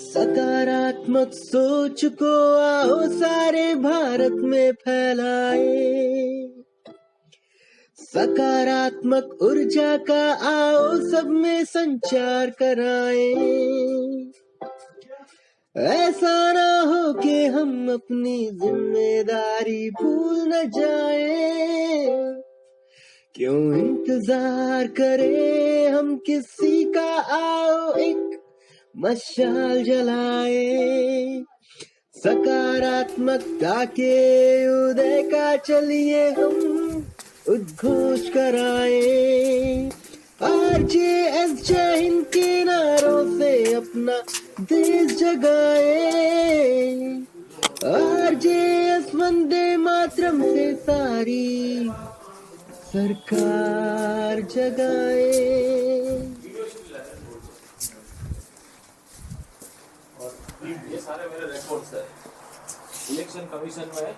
सकारात्मक सोच को आओ सारे भारत में फैलाए, सकारात्मक ऊर्जा का आओ सब में संचार कराए। ऐसा ना हो कि हम अपनी जिम्मेदारी भूल न जाए, क्यों इंतजार करें हम किसी का, आओ एक मशाल जलाए। सकारात्मकता के उदय का चलिए हम उद्घोष कराए। RJS जय हिंद के नारों से अपना देश जगाए, RJS वंदे मातरम से सारी सरकार जगाए। ये सारे मेरे रिकॉर्ड्स है। इलेक्शन कमीशन में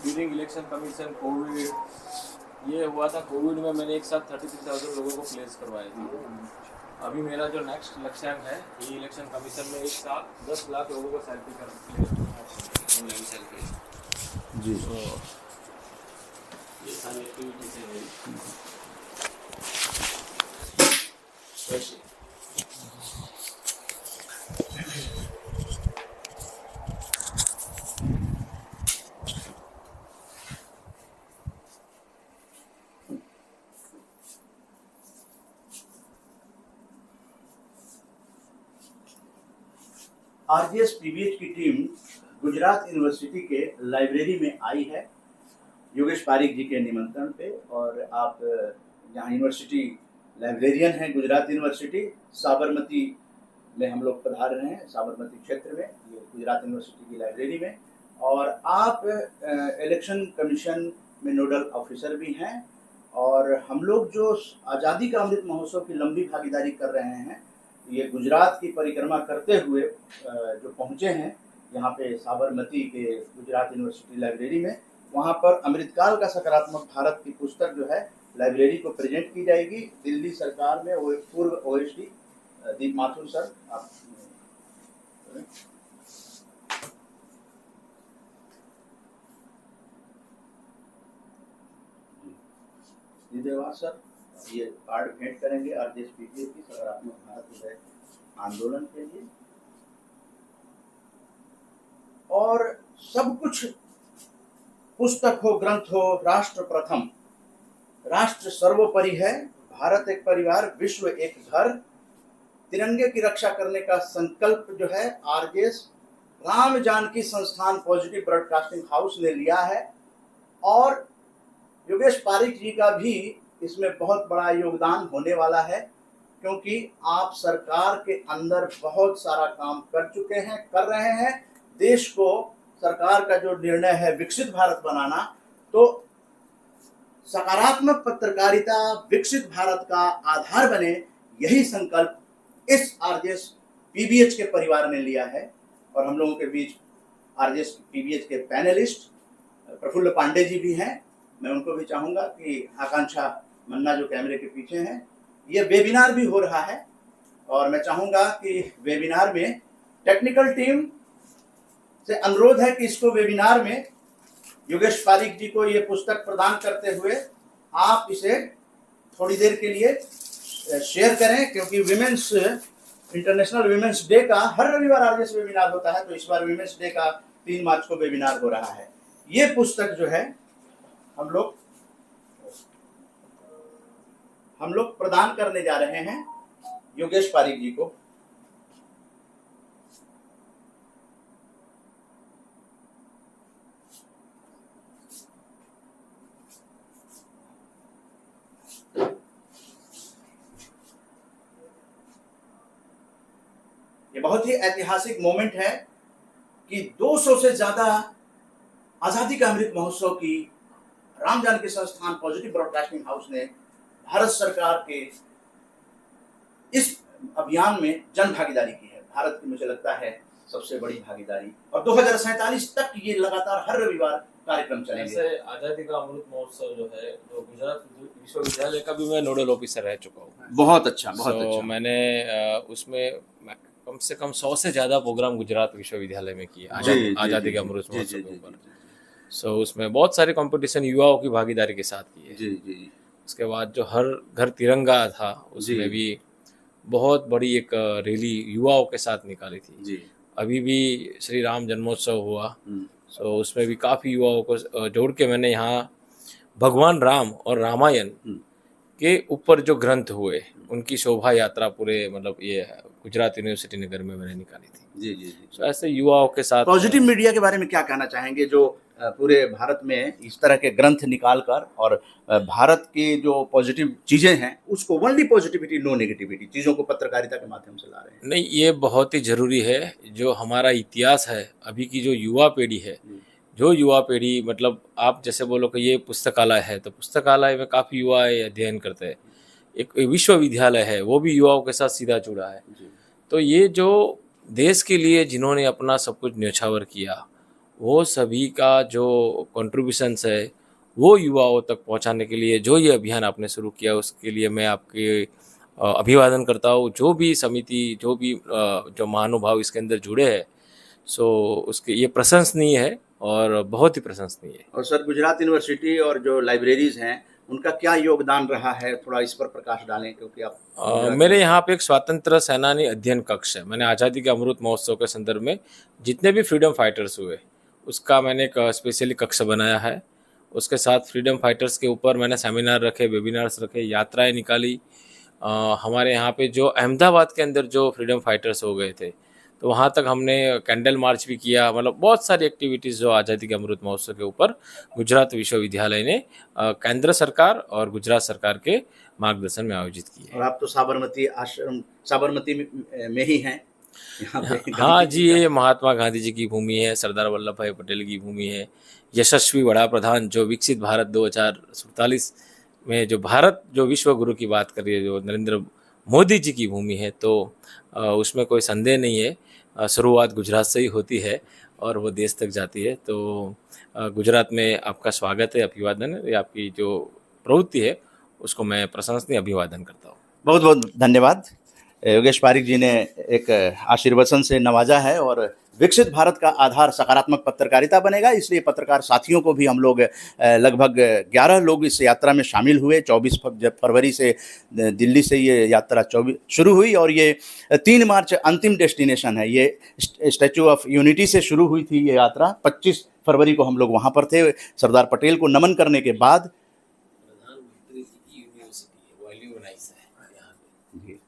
ड्यूरिंग इलेक्शन कमीशन कोविड ये हुआ था। कोविड में मैंने एक साथ 33,000 लोगों को प्लेस करवाए थे। अभी मेरा जो नेक्स्ट लक्ष्यांक है ये इलेक्शन कमीशन में एक साथ 10 लाख लोगों को सेल्फी कर ऑनलाइन सेल्फी जी। तो ये सारी एक्टिविटीज है मेरी। RJS PBH की टीम गुजरात यूनिवर्सिटी के लाइब्रेरी में आई है योगेश पारिक जी के निमंत्रण पे। और आप यहाँ यूनिवर्सिटी लाइब्रेरियन हैं गुजरात यूनिवर्सिटी, साबरमती में हम लोग पधार रहे हैं, साबरमती क्षेत्र में ये गुजरात यूनिवर्सिटी की लाइब्रेरी में। और आप इलेक्शन कमीशन में नोडल ऑफिसर भी हैं। और हम लोग जो आज़ादी का अमृत महोत्सव की लंबी भागीदारी कर रहे हैं, ये गुजरात की परिक्रमा करते हुए जो पहुँचे हैं यहाँ पे साबरमती के गुजरात यूनिवर्सिटी लाइब्रेरी में, वहाँ पर अमृतकाल का सकारात्मक भारत की पुस्तक जो है लाइब्रेरी को प्रेजेंट की जाएगी। दिल्ली सरकार में वो पूर्व OSD दीप माथुर सर, आप देवा सर ये कार्ड भेंट करेंगे RJS PBH की सकारात्मक भारत आंदोलन के लिए। और सब कुछ पुस्तक हो, ग्रंथ हो, राष्ट्र प्रथम, राष्ट्र सर्वोपरि है, भारत एक परिवार, विश्व एक घर, तिरंगे की रक्षा करने का संकल्प जो है RJS राम जानकी संस्थान पॉजिटिव ब्रॉडकास्टिंग हाउस ने लिया है। और योगेश पारिक जी का भी इसमें बहुत बड़ा योगदान होने वाला है, क्योंकि आप सरकार के अंदर बहुत सारा काम कर चुके हैं, कर रहे हैं। देश को सरकार का जो निर्णय है विकसित भारत बनाना, तो सकारात्मक पत्रकारिता विकसित भारत का आधार बने, यही संकल्प इस RJS PBH के परिवार ने लिया है। और हम लोगों के बीच RJS PBH के पैनलिस्ट प्रफुल्ल पांडे जी भी हैं। मैं उनको भी चाहूँगा कि आकांक्षा मन्ना जो कैमरे के पीछे हैं, ये वेबिनार भी हो रहा है और मैं चाहूँगा कि वेबिनार में टेक्निकल टीम से अनुरोध है कि इसको वेबिनार में योगेश पारिक जी को ये पुस्तक प्रदान करते हुए आप इसे थोड़ी देर के लिए शेयर करें, क्योंकि विमेंस इंटरनेशनल विमेंस डे का हर रविवार RJS वेबिनार होता है, तो इस बार विमेंस डे का 3 मार्च को वेबिनार हो रहा है। ये पुस्तक जो है हम लोग प्रदान करने जा रहे हैं योगेश पारिक जी को। ये बहुत ही ऐतिहासिक मोमेंट है कि 200 से ज्यादा आजादी का अमृत महोत्सव की राम जानकी संस्थान पॉजिटिव ब्रॉडकास्टिंग हाउस ने भारत सरकार के इस अभियान में जन भागीदारी की है। भारत की मुझे लगता है सबसे बड़ी भागीदारी, और 2047 तक ये लगातार हर रविवार कार्यक्रम चलेंगे। ऐसे आजादी का अमृत महोत्सव जो है, जो गुजरात विश्वविद्यालय का भी मैं नोडल ऑफिसर रह चुका हूँ। बहुत अच्छा, बहुत अच्छा। मैंने उसमें कम से कम 100 से ज़्यादा प्रोग्राम गुजरात विश्वविद्यालय में किए आज़ादी के अमृत महोत्सव के ऊपर। सो उसमें बहुत सारे कंपटीशन युवाओं की भागीदारी के साथ किए। जी जी। उसके बाद जो हर घर तिरंगा था उसमें भी बहुत बड़ी एक रैली युवाओं के साथ निकाली थी जी। अभी भी श्री राम जन्मोत्सव हुआ, सो उसमें भी काफ़ी युवाओं को जोड़ के मैंने यहाँ भगवान राम और रामायण के ऊपर जो ग्रंथ हुए उनकी शोभा यात्रा पूरे मतलब ये गुजरात यूनिवर्सिटी नगर में मैंने निकाली थी। जी जी। सो ऐसे युवाओं के साथ पॉजिटिव मीडिया के बारे में क्या कहना चाहेंगे, जो पूरे भारत में इस तरह के ग्रंथ निकाल कर और भारत की जो पॉजिटिव चीज़ें हैं उसको ओनली पॉजिटिविटी नो नेगेटिविटी चीज़ों को पत्रकारिता के माध्यम से ला रहे हैं? नहीं, ये बहुत ही ज़रूरी है। जो हमारा इतिहास है, अभी की जो युवा पीढ़ी है, जो युवा पीढ़ी मतलब आप जैसे बोलो कि ये पुस्तकालय है तो पुस्तकालय में काफ़ी युवा अध्ययन करते हैं। एक विश्वविद्यालय है वो भी युवाओं के साथ सीधा जुड़ा है। तो ये जो देश के लिए जिन्होंने अपना सब कुछ न्यौछावर किया वो सभी का जो कंट्रीब्यूशंस है वो युवाओं तक पहुंचाने के लिए जो ये अभियान आपने शुरू किया उसके लिए मैं आपके अभिवादन करता हूँ। जो भी समिति जो भी जो महानुभाव इसके अंदर जुड़े हैं सो उसके ये प्रशंसनीय है और बहुत ही प्रशंसनीय है। और सर गुजरात यूनिवर्सिटी और जो लाइब्रेरीज हैं उनका क्या योगदान रहा है, थोड़ा इस पर प्रकाश डालें क्योंकि आप मेरे यहाँ पे एक स्वतंत्र सेनानी अध्ययन कक्ष है। मैंने आज़ादी के अमृत महोत्सव के संदर्भ में जितने भी फ्रीडम फाइटर्स हुए उसका मैंने एक स्पेशली कक्ष बनाया है। उसके साथ फ्रीडम फाइटर्स के ऊपर मैंने सेमिनार रखे, वेबिनार्स रखे, यात्राएं निकाली। हमारे यहाँ पे जो अहमदाबाद के अंदर जो फ्रीडम फाइटर्स हो गए थे तो वहाँ तक हमने कैंडल मार्च भी किया। मतलब बहुत सारी एक्टिविटीज़ जो आज़ादी के अमृत महोत्सव के ऊपर गुजरात विश्वविद्यालय ने केंद्र सरकार और गुजरात सरकार के मार्गदर्शन में आयोजित की है। और आप तो साबरमती आश्रम साबरमती में ही हैं यहाँ पे। हाँ जी, ये महात्मा गांधी जी की भूमि है, सरदार वल्लभ भाई पटेल की भूमि है, यशस्वी बड़ा प्रधान जो विकसित भारत 2047 में जो भारत जो विश्व गुरु की बात कर रही है जो नरेंद्र मोदी जी की भूमि है। तो उसमें कोई संदेह नहीं है, शुरुआत गुजरात से ही होती है और वो देश तक जाती है। तो गुजरात में आपका स्वागत है, अभिवादन है। आपकी जो प्रवृत्ति है उसको मैं प्रशंसनीय अभिवादन करता हूँ। बहुत बहुत धन्यवाद। योगेश पारिक जी ने एक आशीर्वचन से नवाजा है और विकसित भारत का आधार सकारात्मक पत्रकारिता बनेगा, इसलिए पत्रकार साथियों को भी हम लोग लगभग 11 लोग इस यात्रा में शामिल हुए। 24 फरवरी से दिल्ली से ये यात्रा शुरू हुई और ये 3 मार्च अंतिम डेस्टिनेशन है। ये स्टैचू ऑफ यूनिटी से शुरू हुई थी ये यात्रा। 25 फरवरी को हम लोग वहाँ पर थे। सरदार पटेल को नमन करने के बाद प्रधानमंत्री जी की यूनिवर्सिटी है, वो एल्यूमनाइज है यहाँ पे।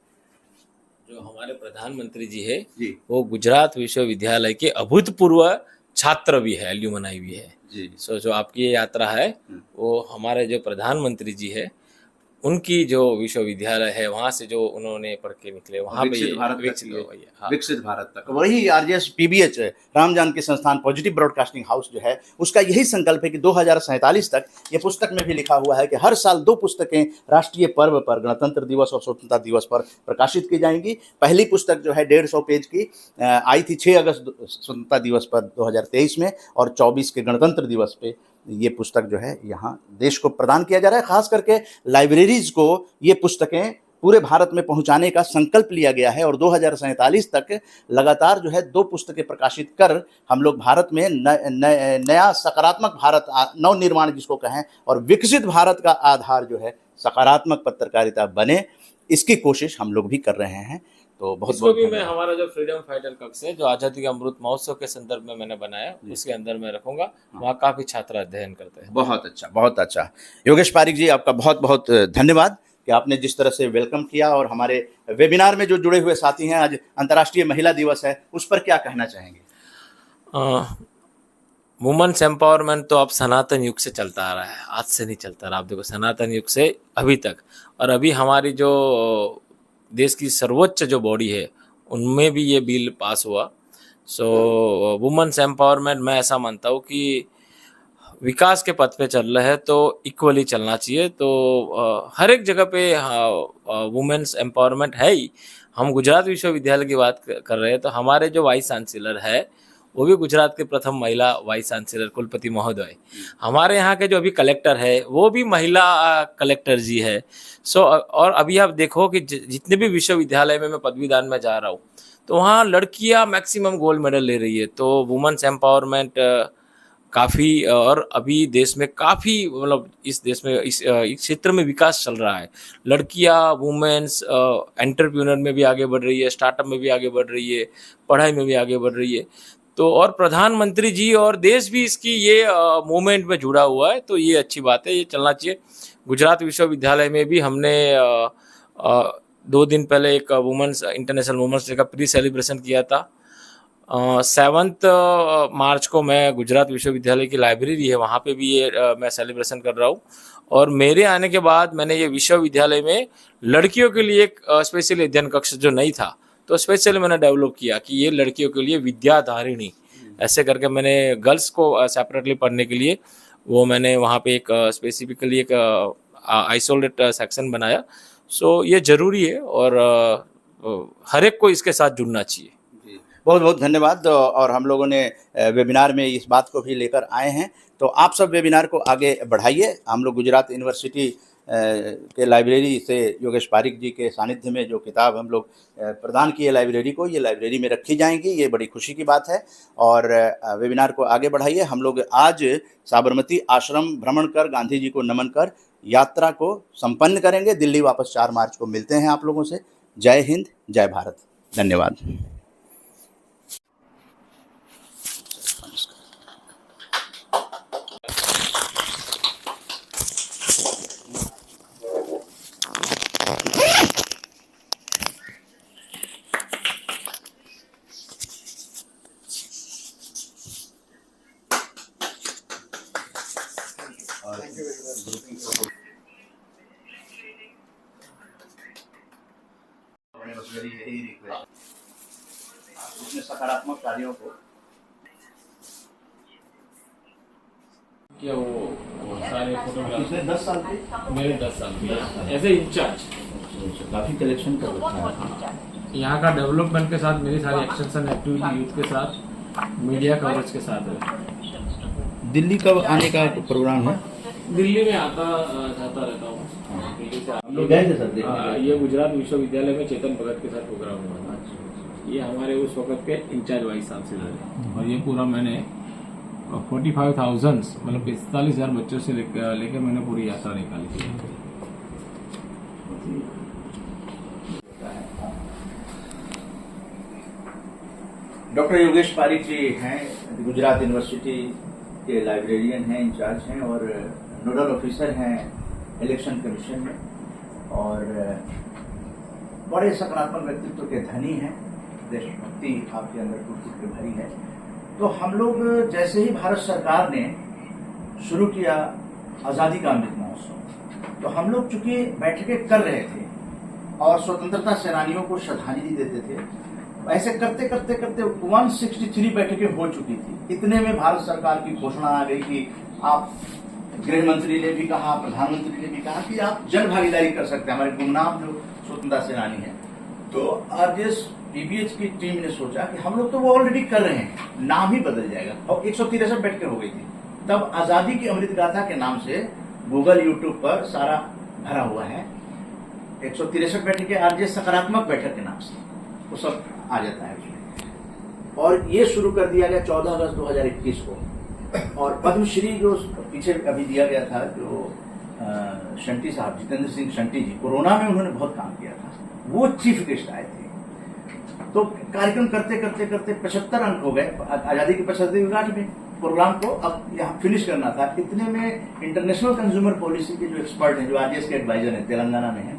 जो हमारे प्रधानमंत्री जी है वो गुजरात विश्वविद्यालय के अभूतपूर्व छात्र भी है, एल्यूमनाई भी है। सो जो आपकी ये यात्रा है वो हमारे जो प्रधानमंत्री जी है उनकी जो विश्वविद्यालय है वहाँ से जो उन्होंने पढ़ के निकले वहाँ पे विकसित भारत तक वही आरजेएस पीबीएच राम जानकी संस्थान पॉजिटिव ब्रॉडकास्टिंग हाउस जो है उसका यही संकल्प है कि 2047 तक ये पुस्तक में भी लिखा हुआ है कि हर साल 2 पुस्तकें राष्ट्रीय पर्व पर गणतंत्र दिवस और स्वतंत्रता दिवस पर प्रकाशित की जाएंगी। पहली पुस्तक जो है 150 पेज की आई थी 6 अगस्त स्वतंत्रता दिवस पर 2023 में और 24 के गणतंत्र दिवस पे ये पुस्तक जो है यहाँ देश को प्रदान किया जा रहा है। खास करके लाइब्रेरीज को ये पुस्तकें पूरे भारत में पहुंचाने का संकल्प लिया गया है और 2047 तक लगातार जो है 2 पुस्तकें प्रकाशित कर हम लोग भारत में नया सकारात्मक भारत नव निर्माण जिसको कहें और विकसित भारत का आधार जो है सकारात्मक पत्रकारिता बने, इसकी कोशिश हम लोग भी कर रहे हैं। तो बहुत भी मैं हमारा जो फ्रीडम फाइटर कक्ष है जो आज़ादी के अमृत महोत्सव के संदर्भ में मैंने बनाया उसके अंदर मैं रखूंगा। वहाँ काफ़ी छात्र अध्ययन करते हैं। बहुत अच्छा, बहुत अच्छा। योगेश पारिक जी आपका बहुत बहुत धन्यवाद कि आपने जिस तरह से वेलकम किया और हमारे वेबिनार में जो जुड़े हुए साथी हैं, आज अंतर्राष्ट्रीय महिला दिवस है, उस पर क्या कहना चाहेंगे? वुमेन्स एम्पावरमेंट तो अब सनातन युग से चलता आ रहा है, आज से नहीं चलता रहा। आप देखो सनातन युग से अभी तक, और अभी हमारी जो देश की सर्वोच्च जो बॉडी है उनमें भी ये बिल पास हुआ। सो वुमेन्स एम्पावरमेंट मैं ऐसा मानता हूँ कि विकास के पथ पे चल रहे हैं तो इक्वली चलना चाहिए। तो हर एक जगह पे वुमेन्स एम्पावरमेंट है ही। हम गुजरात विश्वविद्यालय की बात कर रहे हैं तो हमारे जो वाइस चांसलर है वो भी गुजरात के प्रथम महिला वाइस चांसलर कुलपति महोदय। हमारे यहाँ के जो अभी कलेक्टर है वो भी महिला कलेक्टर जी है। सो और अभी आप देखो कि जितने भी विश्वविद्यालय में मैं पदवीदान में जा रहा हूँ तो वहाँ लड़कियाँ मैक्सिमम गोल्ड मेडल ले रही है। तो वुमेन्स एम्पावरमेंट काफ़ी, और अभी देश में काफ़ी, मतलब इस देश में इस क्षेत्र में विकास चल रहा है। लड़कियां वुमेन्स एंटरप्रेन्योर में भी आगे बढ़ रही है, स्टार्टअप में भी आगे बढ़ रही है, पढ़ाई में भी आगे बढ़ रही है। तो और प्रधानमंत्री जी और देश भी इसकी ये मूवमेंट में जुड़ा हुआ है, तो ये अच्छी बात है, ये चलना चाहिए। गुजरात विश्वविद्यालय में भी हमने 2 दिन पहले एक वुमेन्स इंटरनेशनल वुमेन्स डे का प्री सेलिब्रेशन किया था। 7 मार्च को मैं गुजरात विश्वविद्यालय की लाइब्रेरी है वहाँ पे भी ये मैं सेलिब्रेशन कर रहा हूँ। और मेरे आने के बाद मैंने ये विश्वविद्यालय में लड़कियों के लिए एक स्पेशली अध्ययन कक्ष जो नहीं था तो स्पेशली मैंने डेवलप किया कि ये लड़कियों के लिए विद्याधारिणी ऐसे करके मैंने गर्ल्स को सेपरेटली पढ़ने के लिए वो मैंने वहाँ पे एक स्पेसिफिकली एक आइसोलेट सेक्शन बनाया। सो ये ज़रूरी है और हर एक को इसके साथ जुड़ना चाहिए। बहुत बहुत धन्यवाद। और हम लोगों ने वेबिनार में इस बात को भी लेकर आए हैं, तो आप सब वेबिनार को आगे बढ़ाइए। हम लोग गुजरात यूनिवर्सिटी के लाइब्रेरी से योगेश पारिक जी के सानिध्य में जो किताब हम लोग प्रदान किए लाइब्रेरी को, ये लाइब्रेरी में रखी जाएंगी, ये बड़ी खुशी की बात है। और वेबिनार को आगे बढ़ाइए। हम लोग आज साबरमती आश्रम भ्रमण कर गांधी जी को नमन कर यात्रा को संपन्न करेंगे। दिल्ली वापस 4 मार्च को मिलते हैं आप लोगों से। जय हिंद, जय भारत, धन्यवाद। उसमें सकारात्मक कार्यों को क्या वो सारे फोटोग्राफ पिछले 10 साल के मेरे 10 साल के एज ए इंचार्ज काफ़ी कलेक्शन कर रखा है। यहाँ का डेवलपमेंट के साथ मेरी सारी एक्सटेंशन एक्टिविटी यूथ के साथ मीडिया कवरेज के साथ है। दिल्ली कब आने का प्रोग्राम है? दिल्ली में आता जाता रहता हूँ। दिल्ली से हम लोग गए थे सर देखने? ये गुजरात विश्वविद्यालय में चेतन भगत के साथ प्रोग्राम हुआ था। ये हमारे उस वक्त के इंचार्ज वाइस चांसलर है और ये पूरा मैंने 45,000 मतलब 45,000 बच्चों से लेकर मैंने पूरी यात्रा निकाली थी। डॉक्टर योगेश पारिक जी हैं, गुजरात यूनिवर्सिटी के लाइब्रेरियन हैं, इंचार्ज हैं और नोडल ऑफिसर हैं इलेक्शन कमीशन में और बड़े सकारात्मक व्यक्तित्व के धनी हैं। देशभक्ति आपके अंदर टूट के भरी है। तो हम लोग जैसे ही भारत सरकार ने शुरू किया आज़ादी का अमृत महोत्सव, तो हम लोग चूंकि बैठकें कर रहे थे और स्वतंत्रता सेनानियों को श्रद्धांजलि देते थे, ऐसे करते करते करते 163 बैठकें हो चुकी थी। इतने में भारत सरकार की घोषणा आ गई कि आप, गृह मंत्री ने भी कहा, प्रधानमंत्री ने भी कहा कि आप जन भागीदारी कर सकते हैं। हमारे गुमनाम जो स्वतंत्रता सेनानी है, तो आरजेएस पीबीएच की टीम ने सोचा कि हम लोग तो वो ऑलरेडी कर रहे हैं, नाम ही बदल जाएगा। और 163 बैठकें हो गई थी। तब आजादी की अमृत गाथा के नाम से गूगल, यूट्यूब पर सारा भरा हुआ है। 163 बैठकें आरजेएस सकारात्मक बैठक के नाम से, वो सब आ जाता है उसमें। और ये शुरू कर दिया गया 14 अगस्त 2021 को। और पद्मश्री जो पीछे अभी दिया गया था, जो शंटी साहब, जितेंद्र सिंह शंटी जी, कोरोना में उन्होंने बहुत काम किया था, वो चीफ गेस्ट आए थे। तो कार्यक्रम करते करते करते 75 अंक हो गए। आजादी की 75वीं गांठ में प्रोग्राम को अब यहाँ फिनिश करना था। इतने में इंटरनेशनल कंज्यूमर पॉलिसी के जो एक्सपर्ट हैं, जो आरजेएस के एडवाइजर हैं, तेलंगाना में हैं,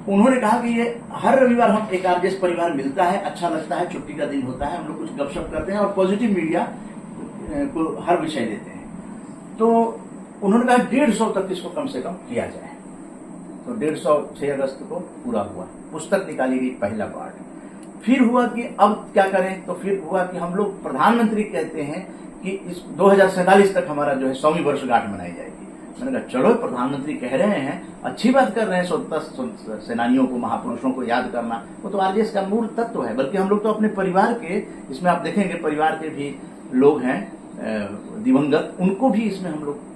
उन्होंने कहा कि ये हर रविवार हम एक आरजेएस परिवार मिलता है, अच्छा लगता है, छुट्टी का दिन होता है, हम लोग कुछ गपशप करते हैं और पॉजिटिव मीडिया को हर विषय देते हैं। तो उन्होंने कहा 150 तक इसको कम से कम किया जाए। तो 150 6 अगस्त को पूरा हुआ। पुस्तक निकाली गई, पहला पार्ट। फिर हुआ कि अब क्या करें, तो फिर हुआ कि हम लोग, प्रधानमंत्री कहते हैं कि इस 2047 तक हमारा जो है 100वीं वर्षगांठ मनाई जाएगी। मैंने कहा चलो प्रधानमंत्री कह रहे हैं, अच्छी बात कर रहे हैं, स्वतंत्रता सेनानियों को, महापुरुषों को याद करना, वो तो आरजेएस का मूल तत्व है। बल्कि हम लोग तो अपने परिवार के, इसमें आप देखेंगे परिवार के भी लोग हैं दिवंगत, उनको भी इसमें हम लोग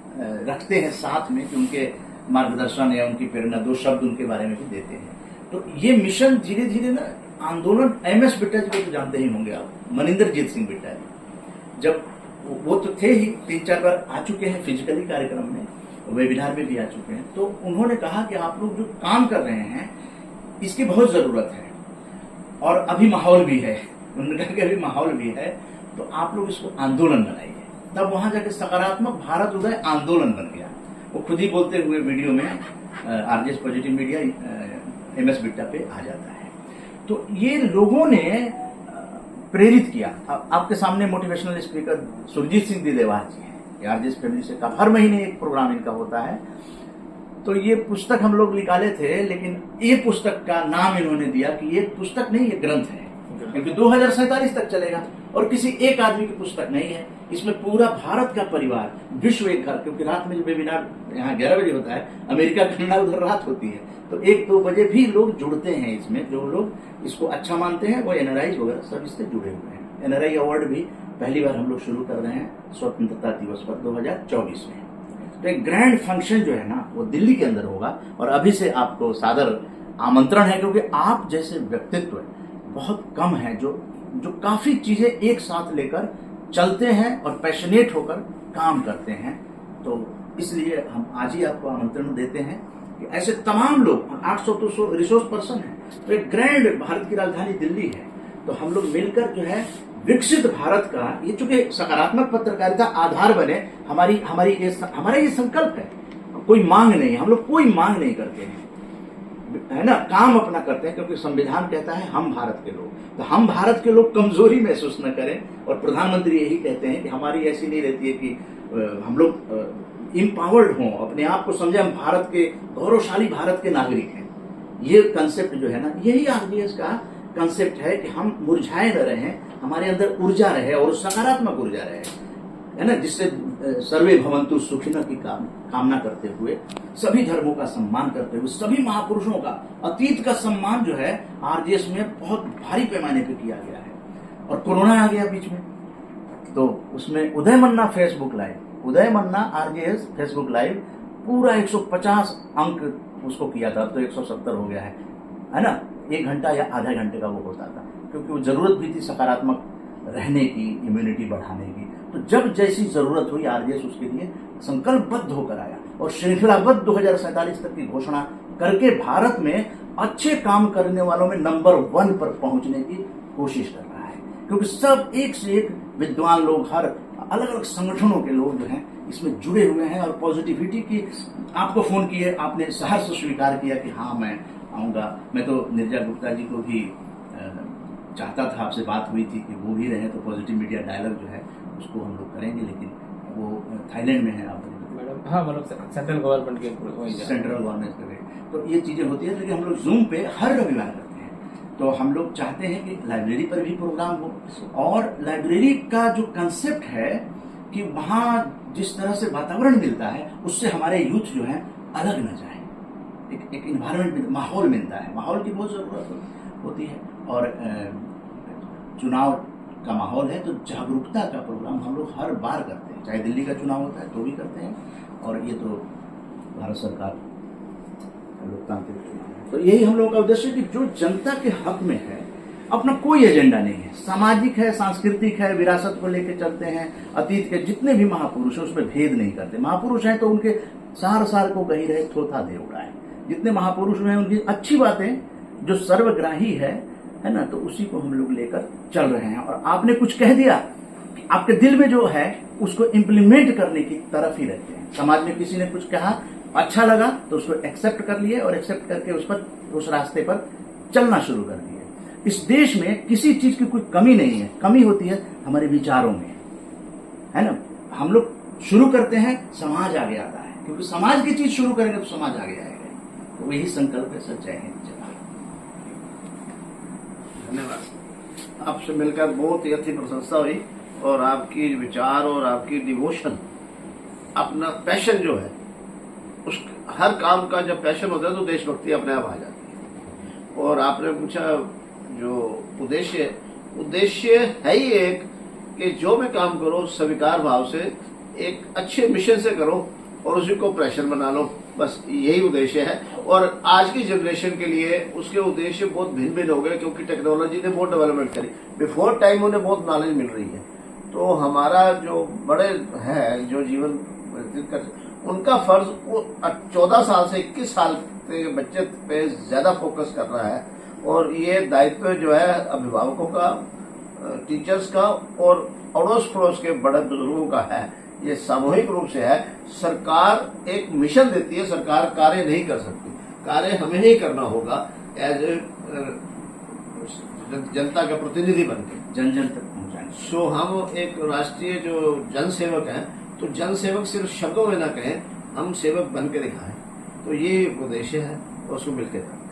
रखते हैं साथ में, कि उनके मार्गदर्शन या उनकी प्रेरणा, 2 शब्द उनके बारे में भी देते हैं। तो ये मिशन धीरे धीरे ना आंदोलन, MS बिट्टा जी को तो जानते ही होंगे आप, मनिंदरजीत सिंह बिट्टा जी, जब वो तो थे ही, 3-4 बार आ चुके हैं फिजिकली कार्यक्रम में, वेबिनार में भी आ चुके हैं। तो उन्होंने कहा कि आप लोग जो काम कर रहे हैं इसकी बहुत जरूरत है और अभी माहौल भी है। उन्होंने कहा कि अभी माहौल भी है, तो आप लोग इसको आंदोलन बनाइए। तब वहां जाके सकारात्मक भारत उदय आंदोलन बन गया। वो खुद ही बोलते हुए वीडियो में RJS positive media MS Bitta पे आ जाता है। तो ये लोगों ने प्रेरित किया। आपके सामने मोटिवेशनल स्पीकर सुरजीत सिंह दिदेवार जी हैं, आरजेएस फैमिली से का हर महीने एक प्रोग्राम इनका होता है। तो ये पुस्तक हम लोग निकाले थे, लेकिन ये पुस्तक का नाम इन्होंने दिया कि ये पुस्तक नहीं, ये ग्रंथ है, क्योंकि 2047 तक चलेगा और किसी एक आदमी की पुस्तक नहीं है। इसमें पूरा भारत का परिवार, विश्व एक घर, क्योंकि रात में जो वेबिनार यहाँ 11 बजे होता है, अमेरिका कनाडा उधर रात होती है, तो 1-2 बजे भी लोग जुड़ते हैं इसमें। जो लोग इसको अच्छा मानते हैं वो NRI वगैरह सब इससे जुड़े हुए हैं। NRI अवार्ड भी पहली बार हम लोग शुरू कर रहे हैं स्वतंत्रता दिवस पर 2024 में। तो एक ग्रैंड फंक्शन जो है ना वो दिल्ली के अंदर होगा, और अभी से आपको सादर आमंत्रण है, क्योंकि आप जैसे व्यक्तित्व बहुत कम है जो काफी चीजें एक साथ लेकर चलते हैं और पैशनेट होकर काम करते हैं। तो इसलिए हम आज ही आपको आमंत्रण देते हैं कि ऐसे तमाम लोग, 800 तो रिसोर्स पर्सन है, तो एक ग्रैंड, भारत की राजधानी दिल्ली है, तो हम लोग मिलकर जो है विकसित भारत का, ये चूंकि सकारात्मक पत्रकारिता आधार बने, हमारा ये संकल्प है। कोई मांग नहीं, हम लोग कोई मांग नहीं करते हैं, है ना, काम अपना करते हैं, क्योंकि संविधान कहता है हम भारत के लोग, तो हम भारत के लोग कमजोरी महसूस न करें। और प्रधानमंत्री यही कहते हैं कि हमारी ऐसी नहीं रहती है कि हम लोग इम्पावर्ड हों, अपने आप को समझे हम भारत के, गौरवशाली भारत के नागरिक हैं। ये कंसेप्ट जो है ना, यही आरजेएस का कंसेप्ट है कि हम मुरझाए न रहें, हमारे अंदर ऊर्जा रहे और सकारात्मक ऊर्जा रहे, है ना, जिससे सर्वे भवन्तु सुखिनः की कामना करते हुए, सभी धर्मों का सम्मान करते हुए, सभी महापुरुषों का, अतीत का सम्मान जो है आरजेएस में बहुत भारी पैमाने पे किया गया है। और कोरोना आ गया बीच में, तो उसमें उदय मन्ना फेसबुक लाइव, उदय मन्ना आरजेएस फेसबुक लाइव पूरा 150 अंक उसको किया था, अब तो 170 हो गया है ना। 1 घंटा या आधा घंटे का वो होता था, क्योंकि वो जरूरत भी थी सकारात्मक रहने की, इम्यूनिटी बढ़ाने की। तो जब जैसी जरूरत हुई आरजेएस उसके लिए संकल्पबद्ध होकर आया और श्रृंखलाबद्ध 2047 तक की घोषणा करके भारत में अच्छे काम करने वालों में नंबर 1 पर पहुंचने की कोशिश कर रहा है। क्योंकि सब एक से एक विद्वान लोग, हर अलग अलग संगठनों के लोग जो हैं इसमें जुड़े हुए हैं, और पॉजिटिविटी की, आपको फोन किए, आपने सहर्ष स्वीकार किया कि हाँ मैं आऊँगा। मैं तो निर्जा गुप्ता जी को भी चाहता था, आपसे बात हुई थी कि वो भी रहे, तो पॉजिटिव मीडिया डायलॉग जो है उसको हम लोग करेंगे, लेकिन वो थाईलैंड में है। आपने मैडम, हाँ, मतलब सेंट्रल गवर्नमेंट के, सेंट्रल गवर्नमेंट के, तो ये चीजें होती है। लेकिन हम लोग जूम पे हर रविवार करते हैं, तो हम लोग चाहते हैं कि लाइब्रेरी पर भी प्रोग्राम हो, और लाइब्रेरी का जो कंसेप्ट है कि वहाँ जिस तरह से वातावरण मिलता है उससे हमारे यूथ जो है अलग न जाए, एक इन्वायरमेंट, माहौल मिलता है, माहौल की बहुत जरूरत होती है। और चुनाव का माहौल है, तो जागरूकता का प्रोग्राम हम लोग हर बार करते हैं, चाहे दिल्ली का चुनाव होता है तो भी करते हैं, और ये तो भारत सरकार लोकतांत्रिक चुनाव है। तो यही हम लोगों का उद्देश्य है कि जो जनता के हक में है, अपना कोई एजेंडा नहीं है, सामाजिक है, सांस्कृतिक है, विरासत को लेकर चलते हैं, अतीत के जितने भी महापुरुष हैं उसमें भेद नहीं करते। महापुरुष हैं तो उनके सार को कही रहे, थोथा दे उड़ाए। जितने महापुरुष हैं उनकी अच्छी बातें जो सर्वग्राही है ना, तो उसी को हम लोग लेकर चल रहे हैं। और आपने कुछ कह दिया, आपके दिल में जो है उसको इम्प्लीमेंट करने की तरफ ही रहते हैं। समाज में किसी ने कुछ कहा, अच्छा लगा तो उसको एक्सेप्ट कर लिए, और एक्सेप्ट करके उस रास्ते पर चलना शुरू कर दिए। इस देश में किसी चीज की कोई कमी नहीं है, कमी होती है हमारे विचारों में, है ना। हम लोग शुरू करते हैं, समाज आगे आता है, क्योंकि समाज की चीज शुरू करेंगे तो समाज आगे आएगा। तो यही संकल्प है। सच्चाई है। धन्यवाद। आपसे मिलकर बहुत ही अच्छी प्रशंसा हुई, और आपकी विचार और आपकी डिवोशन, अपना पैशन जो है उस हर काम का जब पैशन होता है तो देशभक्ति अपने आप आ जाती है। और आपने पूछा जो उद्देश्य है ही एक कि जो भी काम करो स्वीकार भाव से, एक अच्छे मिशन से करो और उसी को प्रेशर बना लो, बस यही उद्देश्य है। और आज की जनरेशन के लिए उसके उद्देश्य बहुत भिन्न भिन्न हो गए, क्योंकि टेक्नोलॉजी ने बहुत डेवलपमेंट करी। बिफोर टाइम उन्हें बहुत नॉलेज मिल रही है, तो हमारा जो बड़े है जो जीवन व्यतीत कर, उनका फर्ज 14 साल से 21 साल के बच्चे पे ज्यादा फोकस कर रहा है। और ये दायित्व जो है अभिभावकों का, टीचर्स का और अड़ोस पड़ोस के बड़े बुजुर्गों का है। ये सामूहिक रूप से है। सरकार एक मिशन देती है, सरकार कार्य नहीं कर सकती, कार्य हमें ही करना होगा एज ए जनता का प्रतिनिधि बनकर, जन जन तक पहुंचाएं। सो हम एक राष्ट्रीय जो जन सेवक हैं, तो जन सेवक सिर्फ शब्दों में ना कहें, हम सेवक बन के दिखाएं। तो ये उद्देश्य है और उसको मिलकर करना है।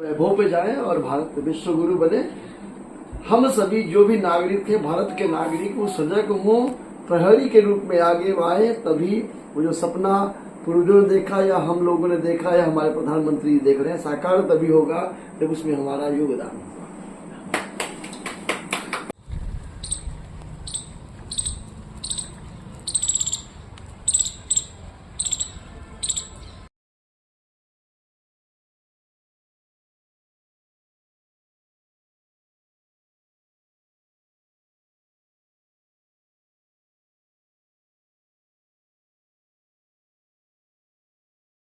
वैभव पे जाएं और भारत विश्व गुरु बने। हम सभी जो भी नागरिक थे, भारत के नागरिक, वो सजग हों, प्रहरी के रूप में आगे आए, तभी वो जो सपना पूर्वजों ने देखा या हम लोगों ने देखा या हमारे प्रधानमंत्री देख रहे हैं, साकार तभी होगा जब उसमें हमारा योगदान हो।